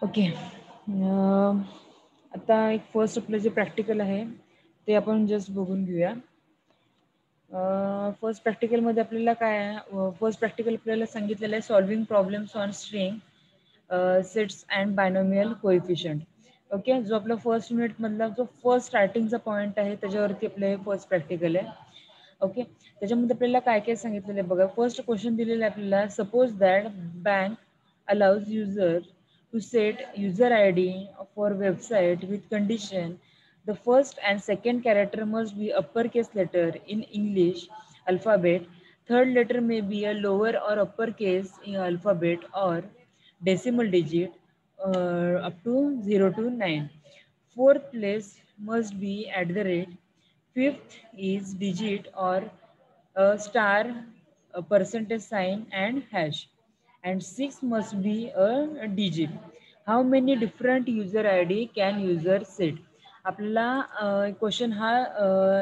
Okay. आता एक first आपलं जे प्रॅक्टिकल आहे ते आपण जस्ट बघून घेऊया. फर्स्ट प्रॅक्टिकलमध्ये आपल्याला काय आहे, फर्स्ट प्रॅक्टिकल आपल्याला सांगितलेलं आहे solving problems on string sets and binomial coefficient. Okay, जो आपला फर्स्ट युनिटमधला जो फर्स्ट स्टार्टिंगचा पॉईंट आहे त्याच्यावरती आपलं हे फर्स्ट प्रॅक्टिकल आहे. ओके, त्याच्यामध्ये आपल्याला काय काय सांगितलेलं आहे बघा. फर्स्ट क्वेश्चन दिलेलं आहे आपल्याला, suppose that bank allows user to set user ID for website with condition the first and second character must be uppercase letter in English alphabet, third letter may be a lower or uppercase in alphabet or decimal digit up to 0 to 9. Fourth place must be at the rate. Fifth is digit or a star, a percentage sign and hash. And six must be a digit. How many different user ID can user set? आपल्याला question हा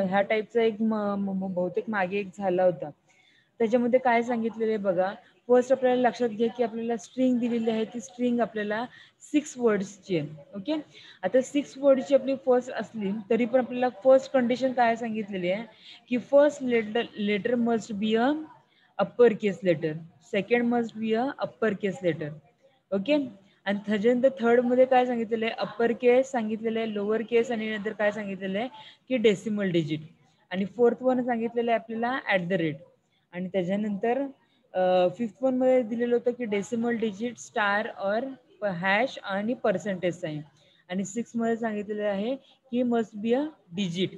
ह्या टाईपचा एक बहुतेक मागे एक झाला होता. त्याच्यामध्ये काय सांगितलेलं आहे बघा. फर्स्ट आपल्याला लक्षात घ्या की आपल्याला स्ट्रिंग दिलेली आहे, ती स्ट्रिंग आपल्याला 6 वर्ड्सची आहे. ओके, आता 6 वर्डची आपली फर्स्ट असली तरी पण आपल्याला फर्स्ट कंडिशन काय सांगितलेली आहे की first letter must be a upper case letter, second must be a upper case letter. Okay, आणि त्याच्यानंतर थर्ड मध्ये काय सांगितलेलं आहे, अप्पर केस सांगितलेलं आहे, लोअर केस आणि नंतर काय सांगितलेलं आहे की डेसिमल डिजिट. आणि फोर्थ वन सांगितलेलं आहे आपल्याला ॲट द रेट. आणि त्याच्यानंतर फिफ्थ वन मध्ये दिलेलं होतं की डेसिमल डिजिट, स्टार और हॅश आणि पर्सेंटेज साईन. आणि सिक्स मध्ये सांगितलेलं आहे की मस्ट बी अ डिजिट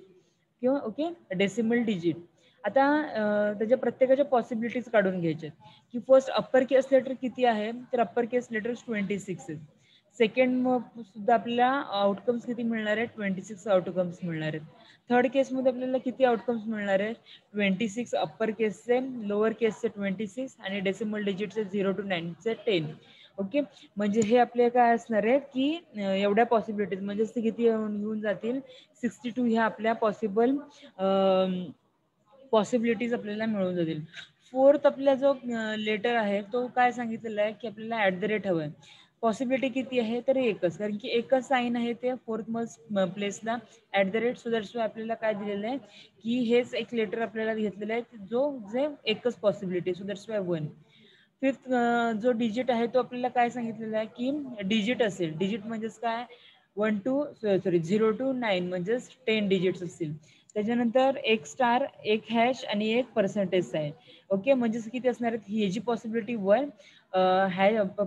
किंवा ओके डेसिमल डिजिट. आता त्याच्या प्रत्येकाच्या पॉसिबिलिटीज काढून घ्यायच्या की फर्स्ट अप्पर केस लेटर किती आहे, तर अप्पर केस लेटर 26 आहे. सेकंड सुद्धा आपल्याला आउटकम्स किती मिळणार आहे, 26 आउटकम्स मिळणार आहेत. थर्ड केसमध्ये आपल्याला किती आउटकम्स मिळणार आहे, 26 अप्पर केसचे, लोअर केसचे 26 आणि डेसिमल डिजिटचे 0 to 9चे 10. ओके, म्हणजे हे आपले काय असणार आहे की एवढ्या पॉसिबिलिटीज म्हणजे ते किती येऊन जातील, 62 ह्या आपल्या पॉसिबिलिटीज आपल्याला मिळून जातील. फोर्थ आपला जो लेटर आहे तो काय सांगितलेला आहे की आपल्याला ॲट द रेट हवं आहे. पॉसिबिलिटी किती आहे तर एकच, कारण की एकच साईन आहे ते फोर्थ मस्ट प्लेसला at the rate. So that's why आपल्याला काय दिलेलं आहे की हेच एक लेटर आपल्याला घेतलेलं आहे जो जे एकच possibility. So that's Y 1. Fifth जो डिजिट आहे तो आपल्याला काय सांगितलेला आहे की डिजिट असेल. डिजिट म्हणजेच काय, 0 to 9 म्हणजेच 10 डिजिट्स असतील. त्याच्यानंतर एक स्टार, एक हॅश आणि एक पर्सेंटेज साईन. ओके, म्हणजेच किती असणार आहेत, ह्याची पॉसिबिलिटी 1,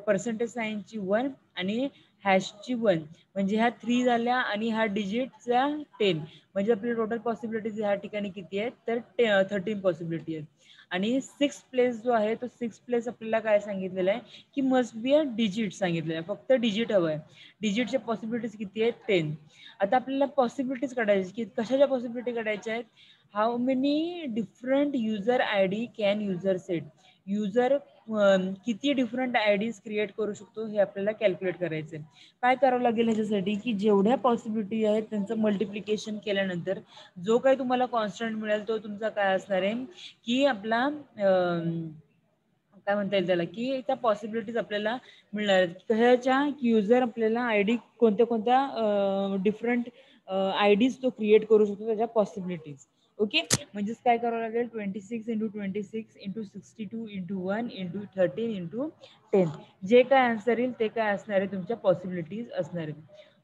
पर्सेंटेज साईनची 1 आणि हॅशची 1, म्हणजे ह्या 3 झाल्या आणि ह्या डिजिटच्या 10. म्हणजे आपली टोटल पॉसिबिलिटीज ह्या ठिकाणी किती आहेत तर 13 पॉसिबिलिटी आहेत. आणि 6 प्लेस जो आहे तो 6 प्लेस आपल्याला काय सांगितलेलं आहे की मस्ट बी अ डिजिट सांगितलेलं आहे, फक्त डिजिट हवं आहे. डिजिटच्या पॉसिबिलिटीज किती आहेत, 10. आता आपल्याला पॉसिबिलिटीज काढायची की कशाच्या पॉसिबिलिटी काढायच्या आहेत, how many different user I D can user set. User किती डिफरंट आय डीज क्रिएट करू शकतो हे आपल्याला कॅल्क्युलेट करायचं आहे. काय करावं लागेल ह्याच्यासाठी की जेवढ्या पॉसिबिलिटी आहेत त्यांचं मल्टिप्लिकेशन केल्यानंतर जो काही तुम्हाला कॉन्स्टंट मिळेल तो तुमचा काय असणार आहे की आपला काय म्हणता येईल त्याला की त्या पॉसिबिलिटीज आपल्याला मिळणार आहेत. कशाच्या की युजर आपल्याला आय डी कोणत्या कोणत्या डिफरंट आय डीज तो क्रिएट करू शकतो त्याच्या पॉसिबिलिटीज. ओके, म्हणजेच काय करावं लागेल, 26 × 26 × 62 × 1 × 13 × 10. जे काय आन्सर येईल ते काय असणार आहे तुमच्या पॉसिबिलिटीज असणार आहेत.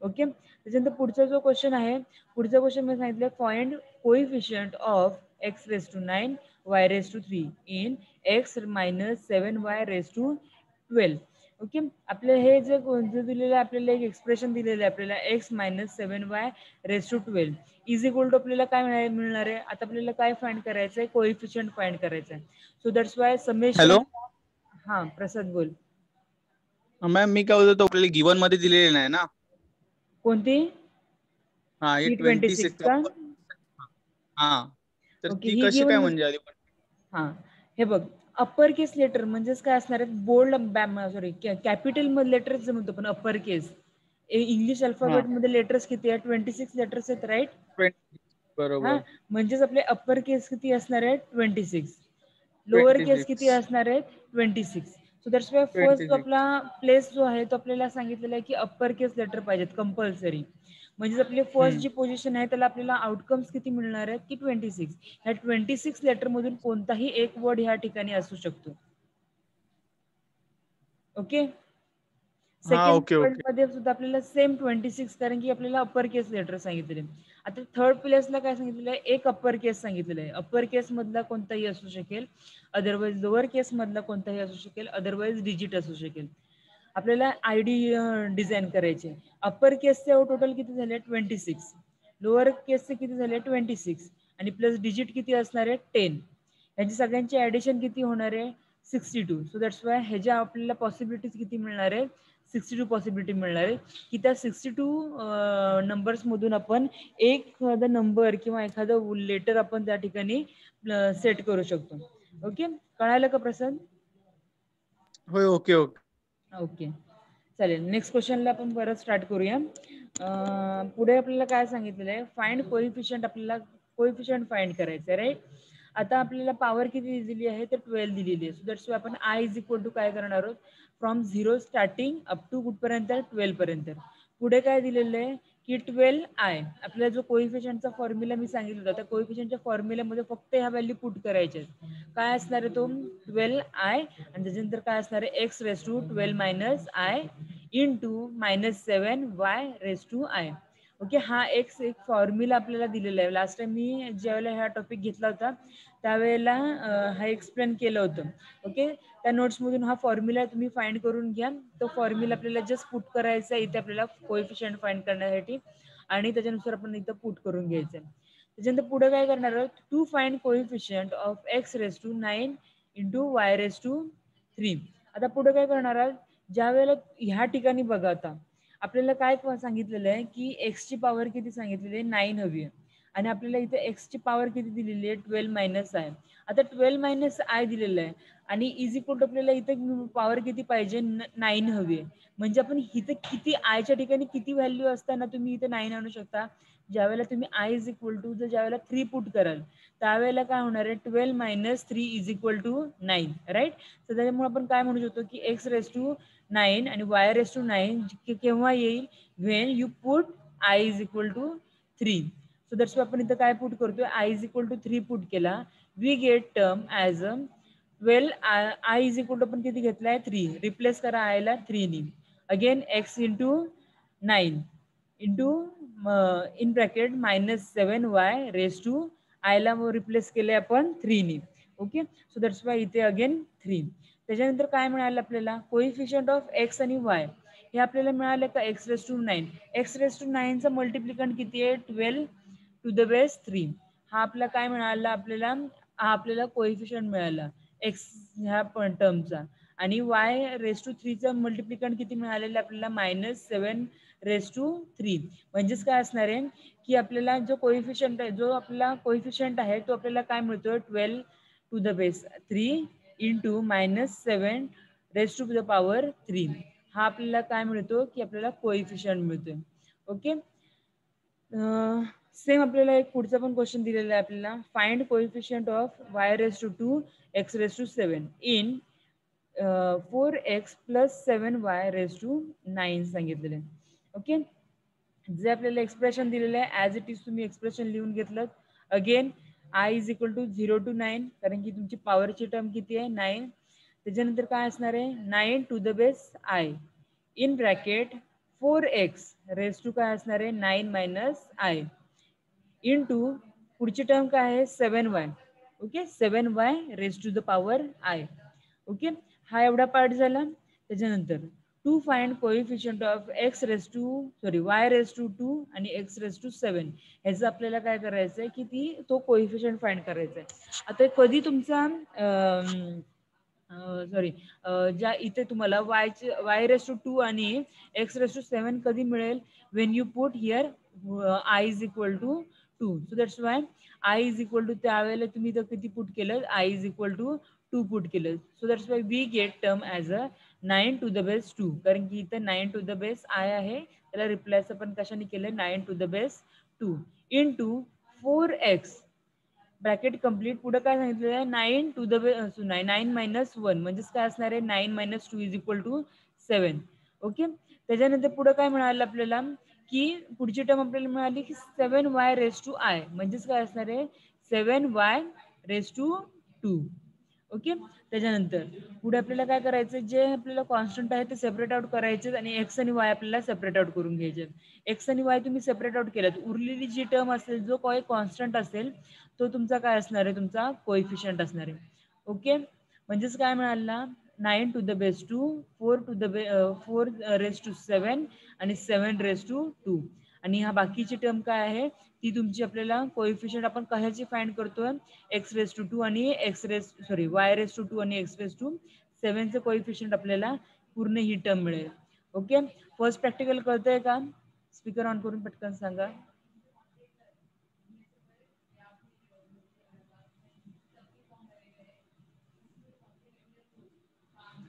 ओके, त्याच्यानंतर पुढचा जो क्वेश्चन आहे, पुढचा क्वेश्चन मी सांगितलं find coefficient of x⁻⁹ y⁻³ in x-7y⁻12. Okay, आपलं हे जे दिलेलं आहे आपल्याला एक एक्सप्रेशन दिलेलं आहे आपल्याला x-7y⁻12 इज इक्वल टू आपल्याला काय मिळणार आहे. आता आपल्याला काय फाइंड करायचं आहे, कोइफिशियंट फाइंड करायचं आहे. So that's Y summation. Hello हां प्रसाद बोल. मॅम, मी काय बोलतो तो आपल्याला गिवन मध्ये दिलेले नाही ना. कोणती, हा, हे T26 का? हा, तर ओके, ती ही कशी गिवन काय म्हणजे आली. हां, हे बघ, अप्पर केस लेटर म्हणजेच काय असणार आहेत, बोल्ड सॉरी कॅपिटल मध्ये लेटर्स जे म्हणतो पण अप्पर केस. इंग्लिश हा, अल्फाबेटमध्ये लेटर्स किती आहेत, 26 लेटर्स आहेत, राईट. 20 हां, बरोबर. म्हणजेच आपले अप्पर केस किती असणार आहेत, 26. लोअर केस 26 किती असणार आहेत, 26. सो दॅट्स वाय फर्स्ट जो 26. आपला प्लेस जो आहे तो आपल्याला सांगितलेला आहे की अप्पर केस लेटर पाहिजेत कंपल्सरी. म्हणजे आपली फर्स्ट हम्म. जी पोझिशन आहे त्याला आपल्याला आउटकम्स किती मिळणार आहेत की 26. ह्या 26 लेटर मधून कोणताही एक वर्ड ह्या ठिकाणी असू शकतो. ओके. हा, सेकंड ओके पॉइंट ओके. मध्ये सुद्धा आपल्याला सेम 26 कारण की आपल्याला अप्पर केस लेटर सांगितलेले. आता थर्ड प्लेसला काय सांगितलेलं आहे, एक अप्पर केस सांगितलेलं आहे. अप्पर केस मधला कोणताही असू शकेल, अदरवाईज लोअर केस मधला कोणताही असू शकेल, अदरवाईज डिजिट असू शकेल. आपल्याला आयडी डिझाईन करायचे. अप्पर केसचे टोटल किती झाले 26, लोअर केसचे किती झाले 26 आणि प्लस डिजिट किती असणार आहे 10. ह्याची सगळ्यांची ऍडिशन किती होणार आहे 62. सो दॅट्स वाय ह्याच्या आपल्याला पॉसिबिलिटीज किती मिळणार आहे 62 पॉसिबिलिटी मिळणार आहे की त्या 62 नंबर्स मधून आपण एखादा नंबर किंवा एखादं लेटर आपण त्या ठिकाणी सेट करू शकतो. ओके, कळालं का प्रसाद? होय, ओके ओके. ओके, चालेल. नेक्स्ट क्वेश्चनला आपण परत स्टार्ट करूया. पुढे आपल्याला काय सांगितलेलं आहे, फाइंड कोइफिशियंट. आपल्याला कोइफिशियंट फाइंड करायचं आहे, राईट. आता आपल्याला पॉवर किती दिलेली आहे तर 12 दिलेली आहे. सो दॅट्स वाय आपण आय इज इक्वल टू काय करणार आहोत, फ्रॉम 0 स्टार्टिंग अप टू कुठपर्यंत 12 पर्यंत. पुढे काय दिलेलं आहे की 12 आय. आपल्याला जो कोइफिशियंटचा फॉर्म्युला मी सांगितलं होता त्या कोइफिशियंटच्या फॉर्म्युल्यामध्ये फक्त ह्या व्हॅल्यू पुट करायच्या आहेत. काय असणार आहे तो 12 आय आणि त्याच्यानंतर काय असणार आहे x raise to 12 minus i into -7 y raise to i. Okay, हा एक फॉर्म्युला आपल्याला दिलेला आहे. लास्ट टाइम मी ज्यावेळेला हा टॉपिक घेतला होता त्यावेळेला हा एक्सप्लेन केलं होतं. ओके, त्या नोट्समधून हा फॉर्म्युला तुम्ही फाइंड करून घ्या. तो फॉर्म्युला आपल्याला जस्ट पुट करायचा आहे इथे आपल्याला कोएफिशियंट फाइंड करण्यासाठी आणि त्याच्यानुसार आपण इथं पुट करून घ्यायचं आहे. त्याच्यानंतर पुढे काय करणार आहोत, to find coefficient of x raise to 9 into y raise to 3. आता पुढे काय करणार आहोत, ज्या वेळेला ह्या ठिकाणी बघा आता आपल्याला काय सांगितलेलं आहे की एक्सची पॉवर किती सांगितलेली आहे 9 हवी आहे आणि आपल्याला इथे एक्सची पॉवर किती दिलेली आहे 12 मायनस आय. आता 12 मायनस आय दिलेलं आहे आणि इज इक्वल टू आपल्याला इथे पॉवर किती पाहिजे 9 हवी आहे. म्हणजे आपण इथे किती आयच्या ठिकाणी किती व्हॅल्यू असताना तुम्ही इथे 9 आणू शकता. ज्यावेळेला तुम्ही आय इज इक्वल टू जर ज्यावेळेला 3 पुट कराल त्यावेळेला काय होणार आहे 12 minus 3 is equal to 9, right. तर त्याच्यामुळे आपण काय म्हणू शकतो की एक्स रेस टू 9 आणि वाय रेस टू 9 केव्हा येईल, when you put i is equal to 3. So that's आपण इथं काय पुट करतोय, i is equal to 3 put केला, we get term as a 12 i is equal to आपण किती घेतलाय 3, रिप्लेस करा आयला 3 नी. Again x into 9 into in bracket -7 y raise to आयला रिप्लेस केले आपण 3 नी. ओके, सो दॅट्स वाय इथे अगेन 3. त्याच्यानंतर काय मिळालं आपल्याला, कोइफिशियंट ऑफ एक्स आणि वाय हे आपल्याला मिळालं का x raise to 9. X raise to 9चा मल्टिप्लिकंट किती आहे 12 टू द बेस 3. हा आपला काय मिळाला आपल्याला, हा आपल्याला कोइफिशियंट मिळाला एक्स ह्या टर्मचा. आणि वाय रेस टू 3चा मल्टिप्लिकंट किती मिळालेला आपल्याला -7 रेस टू 3. म्हणजेच काय असणार आहे की आपल्याला जो कोइफिशियंट आहे, जो आपला कोइफिशियंट आहे तो आपल्याला काय मिळतोय 12 to the base 3 into -7 raise to the power 3. हा आपल्याला काय मिळतो की आपल्याला कोइफिशियंट मिळतोय. ओके, सेम आपल्याला एक पुढचा पण क्वेश्चन दिलेला आहे आपल्याला, find coefficient of y raise to 2 x raise to 7 in 4x plus 7y raise to 9 सांगितलेलं आहे. ओके, जे आपल्याला एक्सप्रेशन दिलेलं आहे ॲज इट इज तुम्ही एक्सप्रेशन लिहून घेतलं. Again i is equal to 0 to 9 कारण की तुमची पॉवरची टर्म किती आहे 9. त्याच्यानंतर काय असणार आहे 9 to the base i in bracket 4x raise to काय असणार आहे 9 मायनस आय इंटू पुढची टर्म काय आहे 7y. Okay, 7y raise to the power i. Okay, हा एवढा पार्ट झाला. त्याच्यानंतर to find coefficient of x raise to y raise to 2 आणि एक्स रेस टू 7. ह्याचं आपल्याला काय करायचं आहे की तो कोइफिशियंट फाइंड करायचा आहे. आता कधी तुमचा ज्या इथे तुम्हाला वाय रेस टू 2 आणि एक्स रेस टू 7 कधी मिळेल, when you put here i is equal to 2. So that's why i is equal to त्यावेळेला तुम्ही तर किती पुट केलं, i is equal to 2 put केलं. So that's why we get term as a 9 to the base 2 कारण की इथं 9 to the base I आहे, त्याला रिप्लेस आपण कशाने केलं 9 to the base 2 into 4x bracket complete. पुढे काय सांगितलेलं आहे 9 टू द बेस 9 मायनस 1 म्हणजेच काय असणार आहे 9 minus 2 is equal to 7. Okay. त्याच्यानंतर पुढे काय मिळालं आपल्याला की पुढची टर्म आपल्याला मिळाली की 7y रेस टू आय म्हणजेच काय असणार आहे 7y रेस टू 2. ओके. त्याच्यानंतर पुढे आपल्याला काय करायचं जे आपल्याला कॉन्स्टंट आहे ते सेपरेट आउट करायचे आणि एक्स आणि वाय आपल्याला सेपरेट आउट करून घ्यायचे. एक्स आणि वाय तुम्ही सेपरेट आउट केलात उरलेली जी टर्म असेल जो काही कॉन्स्टंट असेल तो तुमचा काय असणार आहे तुमचा कोएफिशियंट असणार आहे. ओके. म्हणजेच काय मिळालं 9 to the base 2 4 to the 4 raise to 7 आणि 7 रेस टू 2 आणि ह्या बाकीची टर्म काय आहे ती तुमची आपल्याला कोएफिशियंट आपण कशाची फाइंड करतोय एक्स रेस टू 2 आणि वाय रेस टू 2 आणि एक्स रेस टू 7 चे कोएफिशियंट आपल्याला पूर्ण ही टर्म मिळेल. ओके. फर्स्ट प्रॅक्टिकल कळतंय का? स्पीकर ऑन करून पटकन सांगा.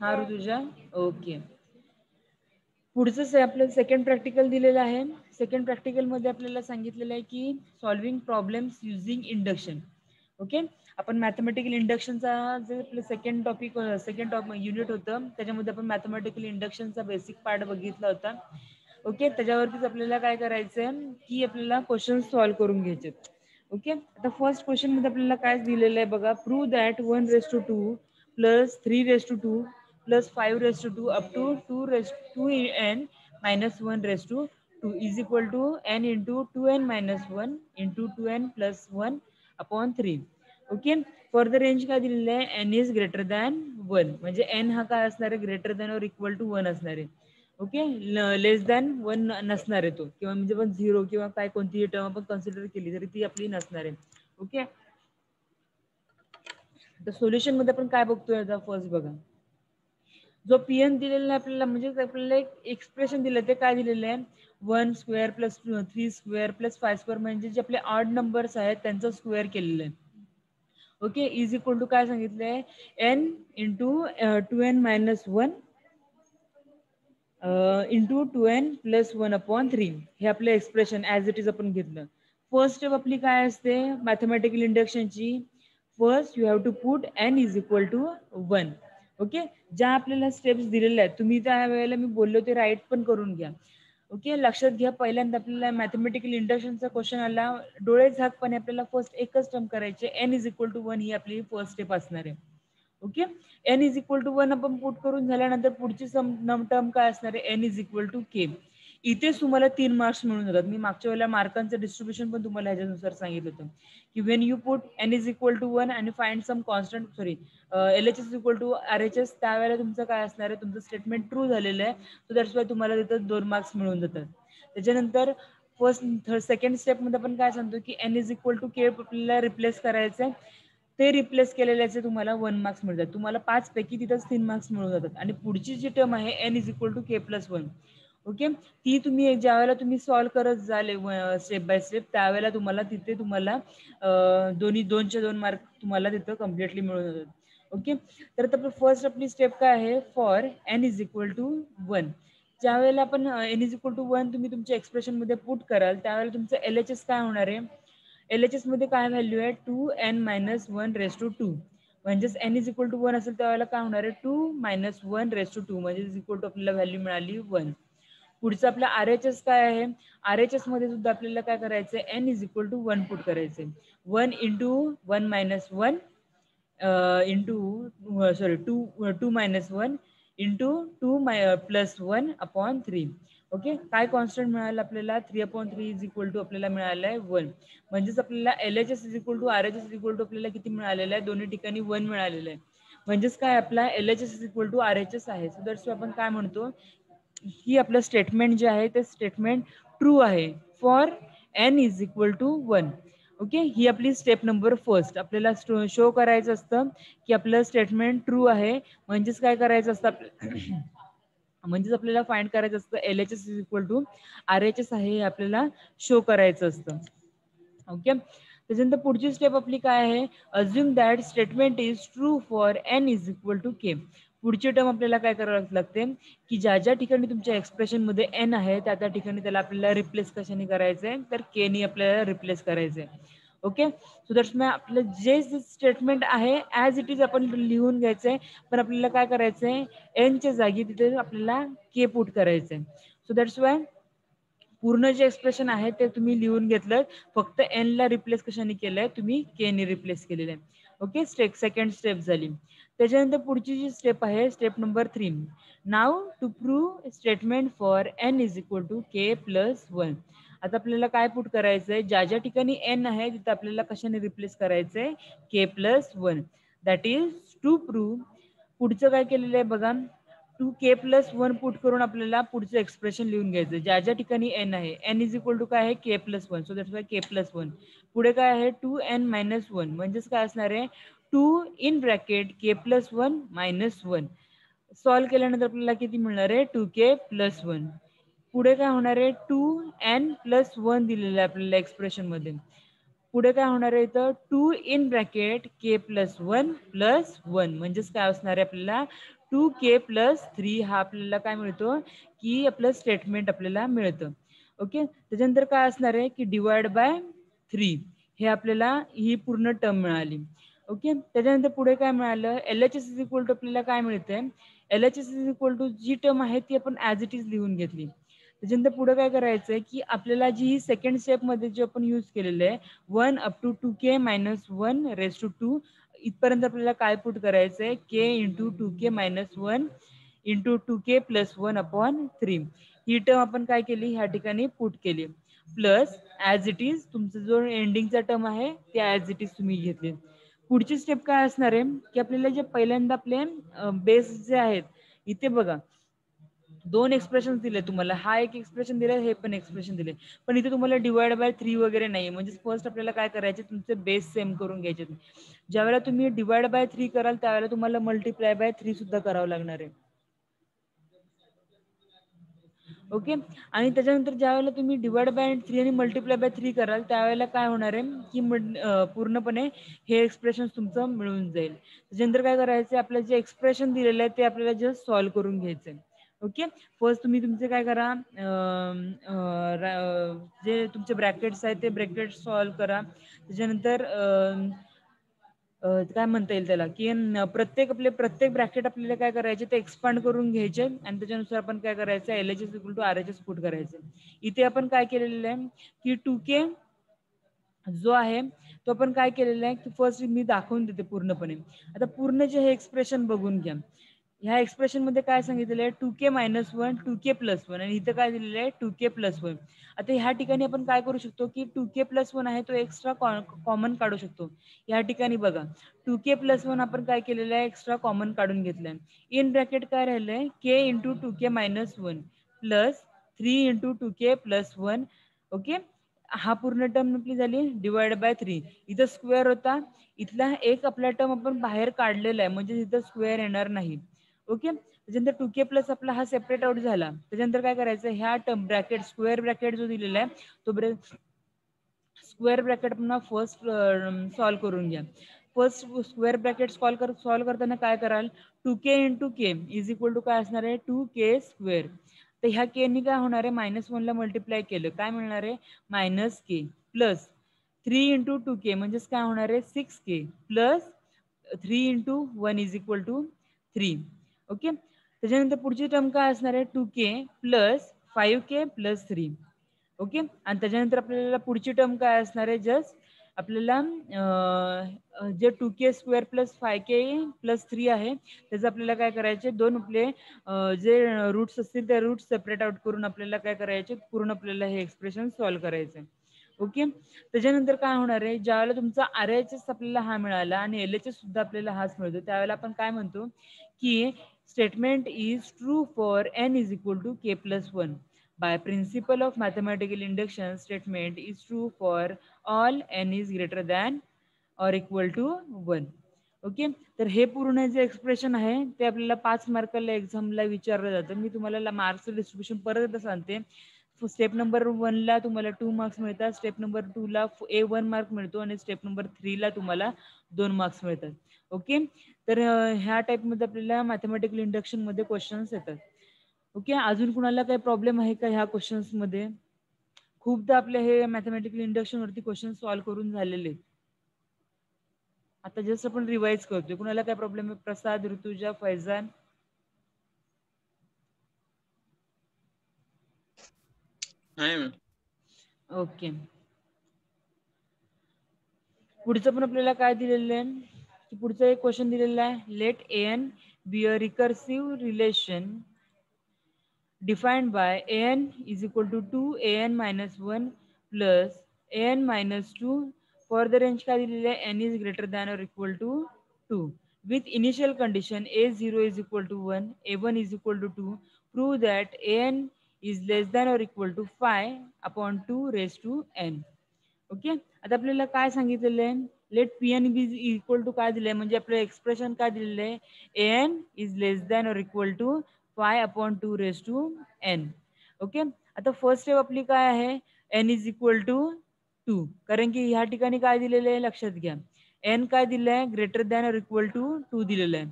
हा ऋतुजा. ओके. पुढचंच आहे आपलं सेकंड प्रॅक्टिकल दिलेलं आहे. सेकंड प्रॅक्टिकल मध्ये आपल्याला सांगितलेलं आहे की solving problems using induction. Okay. आपण मॅथमॅटिकल इंडक्शनचा जे आपलं सेकंड युनिट होतं त्याच्यामध्ये आपण मॅथमॅटिकल इंडक्शनचा बेसिक पार्ट बघितला होता. ओके. त्याच्यावरतीच आपल्याला काय करायचंय की आपल्याला क्वेश्चन सॉल्व्ह करून घ्यायचे. ओके. आता फर्स्ट क्वेश्चन मध्ये आपल्याला काय दिलेलं आहे बघा prove that 1 raise to 2 plus 3 raise to 2 plus 5 raised to 2 up to 2 n minus 1 raised to 2 is equal to n into 2n minus 1 into 2n plus 1 upon 3. Okay. For the range काय दिलेलं आहे n is greater than 1 म्हणजे n हा काय असणार आहे greater than or equal to 1 असणार आहे. ओके. लेस दॅन 1 नसणार आहे तो किंवा म्हणजे पण 0 किंवा काय कोणतीही टर्म आपण कन्सिडर केली तरी ती आपली नसणार आहे. ओके. तर सोल्युशन मध्ये आपण काय बघतोय आता फर्स्ट बघा जो पीएन दिलेला आपल्याला म्हणजे आपल्याला एक एक्सप्रेशन दिलं ते काय दिलेलं आहे 1 square plus 3 square plus 5 square म्हणजे जे आपले ऑड नंबर्स आहेत त्यांचं स्क्वेअर केलेलं आहे. ओके. इज इक्वल टू काय सांगितलंय n into 2n minus 1 into 2n plus 1 upon 3 हे आपलं एक्सप्रेशन ॲज इट इज आपण घेतलं. फर्स्ट स्टेप आपली काय असते मॅथमॅटिकल इंडक्शनची first you have to put n is equal to 1. Okay. ज्या आपल्याला स्टेप्स दिलेल्या आहेत तुम्ही त्या वेळेला मी बोललो ते राईट पण करून घ्या. ओके. लक्षात घ्या पहिल्यांदा आपल्याला मॅथमॅटिकल इंडक्शनचा क्वेश्चन आला डोळे झाकपणे आपल्याला फर्स्ट एकच टर्म करायचे n इज इक्वल टू 1 ही आपली फर्स्ट स्टेप असणार आहे. Okay. n is equal to 1 आपण पुट करून झाल्यानंतर पुढची टर्म काय असणार आहे n is equal to k. इथेच तुम्हाला 3 मार्क्स मिळून जातात. मी मागच्या वेळेला मार्कांचं डिस्ट्रीब्युशन पण तुम्हाला ह्याच्यानुसार सांगितलं होतं की when you put n is equal to 1 आणि find some constant LHS is equal to RHS त्यावेळेला तुमचं काय असणार आहे तुमचं स्टेटमेंट ट्रू झालेलं आहे सो दॅट्स वाय तुम्हाला तिथं 2 मार्क्स मिळून जातात. त्याच्यानंतर सेकंड स्टेप मध्ये आपण काय सांगतो की n is equal to k आपल्याला रिप्लेस करायचं आहे ते रिप्लेस केलेल्याचे तुम्हाला 1 मार्क्स मिळतात. तुम्हाला 5 पैकी तिथंच 3 मार्क्स मिळून जातात आणि पुढची जी टर्म आहे n is equal to k plus 1. Okay. ती तुम्ही ज्यावेळेला तुम्ही सॉल्व्ह करत झाले स्टेप बाय स्टेप त्यावेळेला तुम्हाला तिथे तुम्हाला दोन्ही 2चे 2 मार्क तुम्हाला तिथं कम्प्लिटली मिळून जातात. ओके. तर आता फर्स्ट आपली स्टेप काय आहे for n is equal to 1 ज्या वेळेला आपण n इज इक्वल टू 1 तुम्ही तुमच्या एक्सप्रेशन मध्ये पुट कराल त्यावेळेला तुमचं LHS काय होणार आहे LHS मध्ये काय व्हॅल्यू आहे 2n मायनस 1 रेस टू 2 म्हणजेच n इज इक्वल टू 1 असेल त्यावेळेला काय होणार आहे 2 मायनस 1 रेस टू 2 म्हणजे इज इक्वल टू आपल्याला व्हॅल्यू मिळाली 1. पुढचं आपलं RHS काय आहे RHS मध्ये सुद्धा आपल्याला काय करायचंय n is equal to 1 put करायचंय 1 into 1 minus 1 into 2 minus 1 into 2 plus 1 upon 3. Okay. काय कॉन्स्टंट मिळालं आपल्याला 3 अपॉन 3 इज इक्वल टू आपल्याला मिळालं आहे 1 म्हणजेच आपल्याला LHS is equal to RHS is equal to आपल्याला किती मिळालेलं आहे दोन्ही ठिकाणी 1 मिळालेलं आहे म्हणजेच काय आपला LHS is equal to RHS आहे. सो दॅट्स आपण काय म्हणतो ही आपलं स्टेटमेंट जे आहे ते स्टेटमेंट ट्रू आहे for n is equal to 1. Okay. ही आपली स्टेप नंबर फर्स्ट आपल्याला शो करायचं असतं की आपलं स्टेटमेंट ट्रू आहे म्हणजेच काय करायचं असतं म्हणजेच आपल्याला फाइंड करायचं असतं LHS is equal to RHS आहे हे आपल्याला शो करायचं असतं. ओके. त्याच्यानंतर पुढची स्टेप आपली काय आहे assume that statement is true for n is equal to k. पुढची टर्म आपल्याला काय करावं लागते की ज्या ज्या ठिकाणी तुमच्या एक्सप्रेशन मध्ये n आहे त्या त्या ठिकाणी त्याला आपल्याला रिप्लेस कशाने करायचंय तर k ने आपल्याला रिप्लेस करायचंय. ओके. सो दॅट्स मग आपलं जे स्टेटमेंट आहे ॲज इट इज आपण लिहून घ्यायचंय, पण आपल्याला काय करायचंय, एनच्या जागी तिथे आपल्याला के पुट करायचंय. सो दॅट्स वाय पूर्ण जे एक्सप्रेशन आहे ते तुम्ही लिहून घेतलं, फक्त एनला रिप्लेस कशाने केलंय, तुम्ही केने रिप्लेस केलेलं आहे. ओके. सेकंड स्टेप झाली. त्याच्यानंतर पुढची जी स्टेप आहे step number 3. Now to prove statement for n is equal to k plus 1. आता आपल्याला काय पुट करायचंय, ज्या ज्या ठिकाणी एन आहे तिथे आपल्याला कशाने रिप्लेस करायचंय, k plus 1. That is to prove. पुढचं काय केलेलं आहे बघा, 2k प्लस 1 पुट करून आपल्याला पुढचं एक्सप्रेशन लिहून घ्यायचं. ज्या ज्या ठिकाणी एन आहे, एन इज इक्वल टू काय आहे, k plus 1. So that's why k plus 1. पुढे काय आहे, 2n मायनस 1. म्हणजेच काय असणार आहे, 2 in bracket K plus 1 minus 1. Solve केल्यानंतर आपल्याला किती मिळणार आहे, 2k प्लस 1. पुढे काय होणार आहे, 2n प्लस 1 दिलेलं आहे आपल्याला एक्सप्रेशन मध्ये. पुढे काय होणार आहे इथं, 2 in bracket K plus 1 plus 1. म्हणजेच काय असणार आहे आपल्याला, 2k प्लस 3 हा आपल्याला काय मिळतो, की आपलं स्टेटमेंट आपल्याला मिळतं. ओके. त्याच्यानंतर काय असणार आहे, की डिवाइड बाय 3 हे आपल्याला ही पूर्ण टर्म मिळाली. ओके. त्याच्यानंतर पुढे काय मिळालं, LHS इज इक्वल टू आपल्याला काय मिळतंय, LHS इज इक्वल टू जी टर्म आहे ती आपण ॲज इट इज लिहून घेतली. त्याच्यानंतर पुढे काय करायचंय, की आपल्याला जी ही सेकंड स्टेप मध्ये जे आपण यूज केलेलं आहे 1 up to 2k minus 1 raise to 2 इथपर्यंत आपल्याला काय पुट करायचंय, k into 2k minus 1 into 2k plus 1 upon 3. ही टर्म आपण काय केली, ह्या ठिकाणी पुट केली. प्लस ॲज इट इज तुमचा जो एंडिंगचा टर्म आहे ते ॲज इट इज तुम्ही घेतले. पुढची स्टेप काय असणार आहे, की आपल्याला जे पहिल्यांदा आपले बेस जे आहेत इथे बघा, 2 एक्सप्रेशन दिले तुम्हाला, हा एक एक्सप्रेशन दिले, हे पण एक्सप्रेशन दिले, पण इथे तुम्हाला डिवाइड बाय 3 वगैरे नाही. म्हणजे फर्स्ट आपल्याला काय करायचे, तुमचे बेस सेम करून घ्यायचे. ज्यावेळेला तुम्ही डिवाइड बाय 3 कराल त्यावेळेला तुम्हाला मल्टिप्लाय बाय 3 सुद्धा करावं लागणार आहे. ओके. आणि त्याच्यानंतर ज्यावेळेला तुम्ही डिवाइड बाय 3 आणि मल्टिप्लाय बाय 3 कराल त्यावेळेला काय होणार आहे, की पूर्णपणे हे एक्सप्रेशन तुमचं मिळून जाईल. त्याच्यानंतर काय करायचं, आपलं जे एक्सप्रेशन दिलेलं आहे ते आपल्याला जस्ट सॉल्व्ह करून घ्यायचं. ओके. फर्स्ट तुम्ही तुमचे काय करा, जे तुमचे ब्रॅकेट्स आहेत ते ब्रॅकेट सॉल्व्ह करा. त्याच्यानंतर काय म्हणता येईल त्याला, की प्रत्येक ब्रॅकेट आपल्याला काय करायचे, ते एक्सपांड करून घ्यायचे आणि त्याच्यानुसार आपण काय करायचं, LHS equal to RHS put करायचं. इथे आपण काय केलेलं आहे, की 2k जो आहे तो आपण काय केलेला आहे, की फर्स्ट मी दाखवून देते पूर्णपणे. आता पूर्ण जे हे एक्सप्रेशन बघून घ्या. ह्या एक्सप्रेशन मध्ये काय सांगितलेलं आहे, 2k मायनस 1 2k प्लस 1 आणि इथं काय दिलेलं आहे, 2k प्लस 1. आता ह्या ठिकाणी आपण काय करू शकतो, की 2k प्लस 1 आहे तो एक्स्ट्रा कॉमन काढू शकतो. या ठिकाणी बघा 2k प्लस 1 आपण काय केलेलं आहे, एक्स्ट्रा कॉमन काढून घेतलंय. इन ब्रॅकेट काय राहिलंय, k into 2k minus 1 plus 3 into 2k plus 1. Okay. हा पूर्ण टर्म आपली झाली डिवाइड बाय 3. इथं स्क्वेअर होता, इथला एक आपला टर्म आपण बाहेर काढलेला आहे, म्हणजे इथं स्क्वेअर येणार नाही. ओके. त्याच्यानंतर 2k प्लस आपला हा सेपरेट आउट झाला. त्याच्यानंतर काय करायचं, ह्या टर्म ब्रॅकेट स्क्वेअर ब्रॅकेट जो दिलेला आहे तो स्क्वेअर ब्रॅकेट पुन्हा फर्स्ट सॉल्व्ह करून घ्या. फर्स्ट स्क्वेअर ब्रॅकेट सॉल्व्ह करताना काय कराल, 2k into k is equal to काय असणार आहे, 2k स्क्वेअर. तर ह्या के नी काय होणार आहे, -1 ला मल्टिप्लाय केलं काय मिळणार आहे, -k प्लस 3 इंटू 2k म्हणजेच काय होणार आहे, 6k plus 3 into 1 is equal to 3. Okay. त्याच्यानंतर पुढची टर्म काय असणार आहे, 2k plus 5k plus 3. Okay. आणि त्याच्यानंतर आपल्याला पुढची टर्म काय असणार आहे, जस्ट आपल्याला जे 2k square plus 5k plus 3 आहे त्याचं आपल्याला काय करायचे, दोन आपले जे रूट्स असतील त्या रूट्स सेपरेट आउट करून आपल्याला काय करायचे, पूर्ण आपल्याला हे एक्सप्रेशन सॉल्व्ह करायचं. ओके. त्याच्यानंतर काय होणार आहे, ज्यावेळेला तुमचा RHS आपल्याला हा मिळाला आणि LHS सुद्धा आपल्याला हाच मिळतो त्यावेळेला आपण काय म्हणतो, की statement is true for n is equal to k plus 1. By principle of mathematical induction, statement is true for all n is greater than or equal to 1. Okay. तर हे पूर्ण जे एक्सप्रेशन आहे ते आपल्याला 5 मार्काला एक्झामला विचारलं जातं. मी तुम्हाला मार्क्स डिस्ट्रीब्युशन परत एकदा सांगते. स्टेप नंबर 1 ला तुम्हाला 2 मार्क्स मिळतात, स्टेप नंबर 2 ला 1 मार्क मिळतो आणि स्टेप नंबर 3 ला तुम्हाला 2 मार्क्स मिळतात. ओके. तर ह्या टाईपमध्ये आपल्याला मॅथमॅटिकल इंडक्शन मध्ये क्वेश्चन्स येतात. ओके. अजून कुणाला काही प्रॉब्लेम आहे का ह्या क्वेश्चन्स मध्ये? खूपदा आपले हे मॅथमॅटिकल इंडक्शन वरती क्वेश्चन सॉल्व्ह करून झालेले आहेत. आता जस्ट आपण रिवाइज करतोय. कुणाला काय प्रॉब्लेम आहे? प्रसाद, ऋतुजा, फैजान? ओके. पुढचं पण आपल्याला काय दिलेलं आहे की पुढचं एक क्वेश्चन दिलेला आहे, let an be a recursive relation defined by an is equal to 2 an minus 1 plus an minus 2 for the range काय दिलेलं आहे, n is greater than or equal to 2 with initial condition a0 is equal to 1, a1 is equal to 2. Prove that an is less than or equal to 5 upon 2 raised to n. ओके. आता आपल्याला काय सांगितलेलं आहे, let P n be equal to काय दिलंय, म्हणजे आपलं एक्सप्रेशन काय दिलेलं आहे, n is less than or equal to 5/2 raise to n. Okay. आता फर्स्ट स्टेप आपली काय आहे, एन इज इक्वल टू 2, कारण की ह्या ठिकाणी काय दिलेलं आहे लक्षात घ्या, एन काय दिलं आहे, greater than or equal to 2 दिलेलं आहे.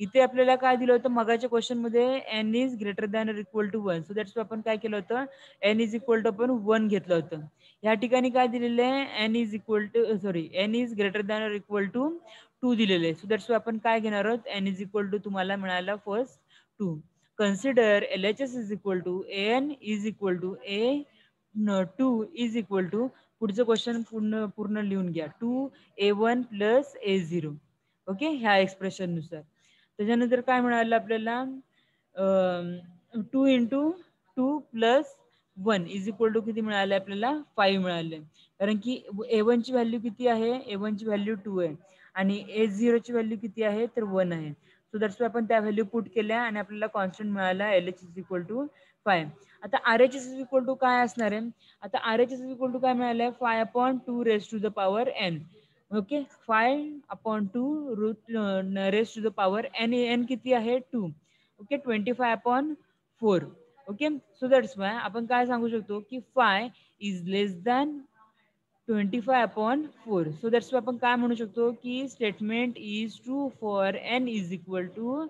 इथे आपल्याला काय दिलं होतं मगाच्या क्वेश्चन मध्ये, N is greater than or equal to 1, so that's आपण काय केलं होतं, एन इज इक्वल टू आपण 1 घेतलं होतं. या ठिकाणी काय दिलेलं आहे, n is equal to n is greater than or equal to 2 दिलेले आहे. सो दॅट्स आपण काय घेणार आहोत, एन इज इक्वल टू तुम्हाला मिळाला first 2. Consider LHS is equal to n is equal to a 2 is equal to, पुढचं question पूर्ण लिहून घ्या, 2a1 प्लस a0. ओके, ह्या एक्सप्रेशन नुसार. त्याच्यानंतर काय मिळालं आपल्याला, 2 into 2 plus 1 is equal to किती मिळाले आपल्याला, 5 मिळाले. कारण की a1 ची व्हॅल्यू किती आहे, a1 ची व्हॅल्यू 2 आहे आणि a0 ची व्हॅल्यू किती आहे तर 1 आहे. सो दॅट्स आपण त्या व्हॅल्यू पुट केल्या आणि आपल्याला कॉन्स्टंट मिळाला LH इज इक्वल टू 5. आता RHS इज इक्वल टू काय असणार आहे, आता RHS इज इक्वल टू काय मिळालं आहे, 5/2 raise to the power n. Okay, 5/2 root raise to the power n. n किती आहे 2. Okay, 25/4. Okay, so that's why आपण काय सांगू शकतो की 5 is less than 25/4. So that's आपण काय म्हणू शकतो की statement is true for n is equal to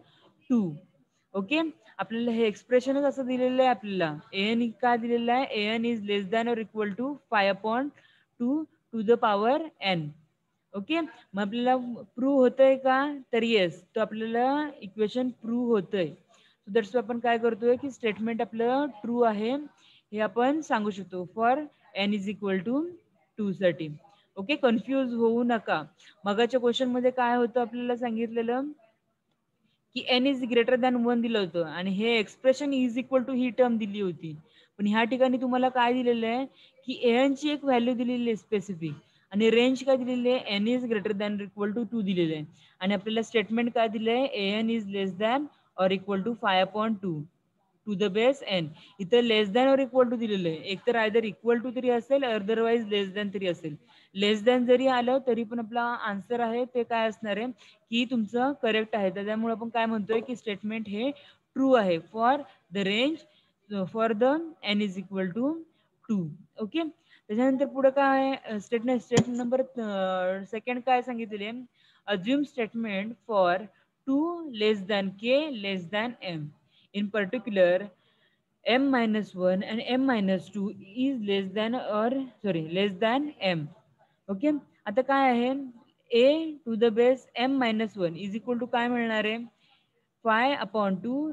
2. Okay, आपल्याला हे एक्सप्रेशनच असं दिलेलं आहे, आपल्याला an काय दिलेलं आहे, an is less than or equal to 5/2 to the power n. Okay, मग आपल्याला प्रूव्ह होतंय का, तर येस, तो आपल्याला इक्वेशन प्रूव्ह होतंय. सो दॅट्स आपण काय करतोय की स्टेटमेंट आपलं ट्रू आहे हे आपण सांगू शकतो for n is equal to 2 साठी. ओके, कन्फ्यूज होऊ नका. मगाच्या क्वेश्चन मध्ये काय होतं आपल्याला सांगितलेलं की n इज ग्रेटर दॅन 1 दिलं होतं आणि हे एक्सप्रेशन इज इक्वल टू ही टर्म दिली होती. पण ह्या ठिकाणी तुम्हाला काय दिलेलं आहे की an ची एक व्हॅल्यू दिलेली आहे स्पेसिफिक आणि रेंज काय दिलेली आहे, n is greater than equal to 2 दिलेलं आहे आणि आपल्याला स्टेटमेंट काय दिलंय, an is less than or equal to 5/2 to the base n. इथं less than or equal to दिलेलं आहे, एकतर आयदर इक्वल टू तरी असेल अदरवाईज लेस दॅन तरी असेल. लेस दॅन जरी आलं तरी पण आपला आन्सर आहे ते काय असणार आहे की तुमचं करेक्ट आहे. त्यामुळे आपण काय म्हणतोय की स्टेटमेंट हे ट्रू आहे for the range for the n is equal to 2. Okay, त्याच्यानंतर पुढे काय स्टेटमेंट नंबर सेकंड काय सांगितलेले, assume statement for 2 less than k less than m. In particular, m-1 and m-2 is less than m. Okay, आता काय आहे, a to the base m-1 is equal to काय मिळणार आहे, 5/2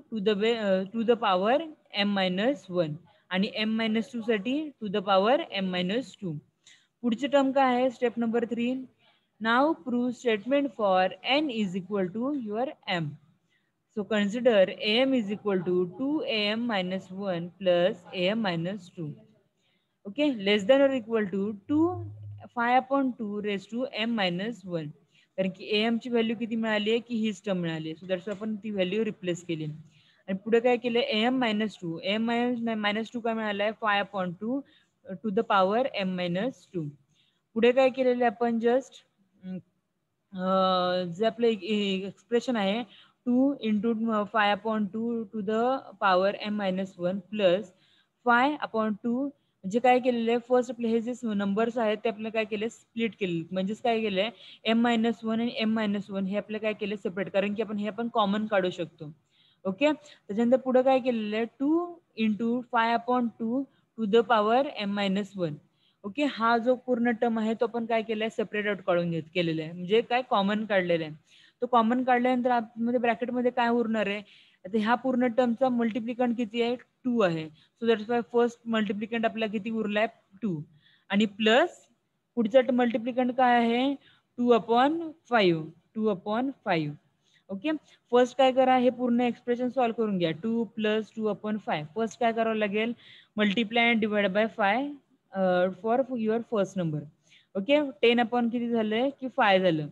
टू द पॉवर m-1 आणि m-2 साठी to the power m-2. पुढची term काय आहे, step number 3, now prove statement for n is equal to your m. So consider am is equal to 2am minus 1 plus am minus 2. Okay, less than or equal to 5/2 raised to m minus 1. कारण की am ची value किती मिळाली आहे की हीच term मिळाली आहे. सो दॅट्स आपण ती व्हॅल्यू रिप्लेस केली आणि पुढे काय केलं, am-2. am-2 काय मिळालं आहे, 5/2 टू द पॉवर m-2. पुढे काय केलेलं आपण जस्ट जे आपलं एक्सप्रेशन आहे 2 into 5/2 to the power m-1 plus 5/2 म्हणजे काय केलेलं आहे, फर्स्ट आपले हे जे नंबर्स आहेत ते आपल्याला काय केले, स्प्लिट केले. म्हणजेच काय केलंय, m-1 आणि m-1 हे आपल्याला काय केले सेपरेट, कारण की आपण हे आपण कॉमन काढू शकतो. ओके, त्याच्यानंतर पुढे काय केलेलं आहे, 2 into 5/2 to the power m minus 1. Okay, हा जो पूर्ण टर्म आहे तो आपण काय केलाय सेपरेट आउट काढून केलेला आहे, म्हणजे काय कॉमन काढलेला आहे. तो कॉमन काढल्यानंतर आतमध्ये ब्रॅकेटमध्ये काय उरणार आहे, आता ह्या पूर्ण टर्मचा मल्टिप्लिकंट किती आहे 2 आहे. सो दॅट्स वाय फर्स्ट मल्टिप्लिकंट आपला किती उरलाय 2 आणि प्लस पुढचा मल्टिप्लिकंट काय आहे 2/5. 2/5. ओके, फर्स्ट काय करा, हे पूर्ण एक्सप्रेशन सॉल्व्ह करून घ्या. 2 + 2/5. फर्स्ट काय करावं लागेल, multiply and divide by 5 for your first number. Okay, 10 upon किती झालंय की 5 झालं.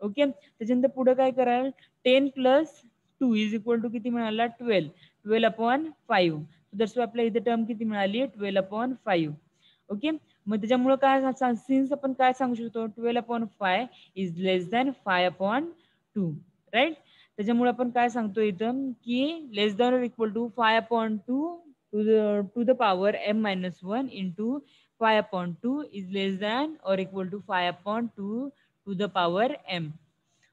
ओके, त्याच्यानंतर पुढे काय कराल, 10 + 2 इज इक्वल टू किती मिळाला 12. 12/5. दर्श आपल्या इथे टर्म किती मिळाली 12/5. ओके, मग त्याच्यामुळे काय सिन्स आपण काय सांगू शकतो 12/5 इज लेस दॅन 5/2. राईट, त्याच्यामुळे आपण काय सांगतो इथं की less than or equal to 5/2 to the power m minus 1 into 5/2 is less than or equal to 5/2 to the power m.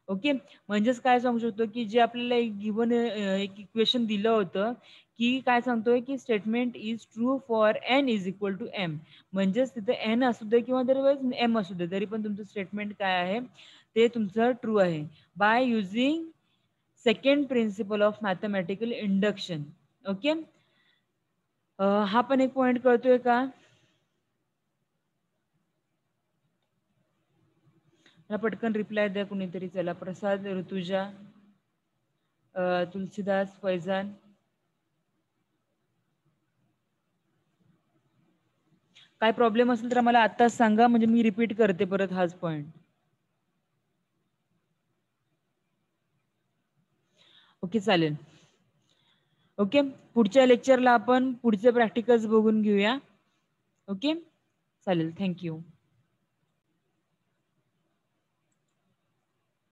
Okay, म्हणजेच काय सांगू शकतो की जे आपल्याला एक गिवन एक इक्वेशन दिलं होतं की काय सांगतोय की statement is true for n is equal to m. म्हणजेच तिथे n असू दे किंवा अदरवाईज m असू दे, तरी पण तुमचं स्टेटमेंट काय आहे ते तुमचं ट्रू आहे by using second principle of mathematical induction. Okay, हा पण एक पॉइंट कळतोय का? पटकन रिप्लाय द्या कुणीतरी. चला, प्रसाद, ऋतुजा, तुलसीदास, फैजान. काय प्रॉब्लेम असेल तर मला आत्ताच सांगा, म्हणजे मी रिपीट करते परत हाच पॉइंट. ओके, चालेल. ओके, पुढच्या लेक्चरला आपण पुढचे प्रॅक्टिकल्स बघून घेऊया. ओके, चालेल. थँक्यू.